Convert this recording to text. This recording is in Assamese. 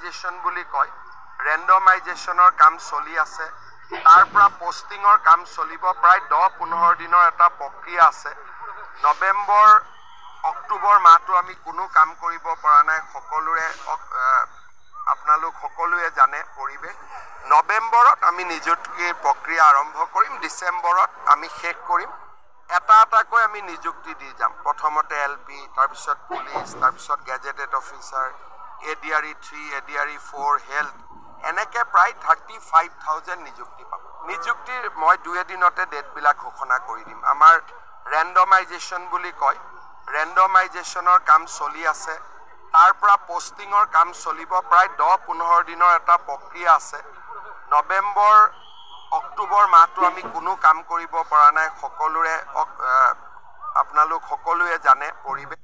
ৰেণ্ডমাইজেশ্যন বুলি কয় ৰেণ্ডমাইজেশ্যনৰ কাম চলি আছে তাৰ পৰা পোষ্টিঙৰ কাম চলিব প্ৰায় 10-15 দিনৰ এটা প্ৰক্ৰিয়া আছে নৱেম্বৰ অক্টোবৰ মাহটো আমি কোনো কাম কৰিব পৰা নাই সকলোৰে আপোনালোক সকলোৱে জানে পৰিৱেশ নৱেম্বৰত আমি নিযুক্তিৰ প্ৰক্ৰিয়া আৰম্ভ কৰিম ডিচেম্বৰত আমি শেষ কৰিম এটা এটাকৈ আমি নিযুক্তি দি যাম প্ৰথমতে এলপি তাৰপিছত পুলিচ তাৰপিছত gazetted officer ADRE 3 ADRE 4 health এনেকে প্ৰায় 35,000 নিযুক্তি পাব নিযুক্তিৰ মই 2 দিনতে ডেটবিলাক ঘোষণা কৰি দিম আমাৰ ৰেণ্ডমাইজেশ্যন বুলি কয় ৰেণ্ডমাইজেশ্যনৰ কাম চলি আছে তাৰ পৰা পোষ্টিঙৰ কাম চলিব প্ৰায় 10-15 দিনৰ এটা প্ৰক্ৰিয়া আছে নৱেম্বৰ অক্টোবৰ মাহটো আমি কোনো কাম কৰিব পৰা নাই সকলোৰে আপোনালোক সকলোৱে জানে পৰিৱেশ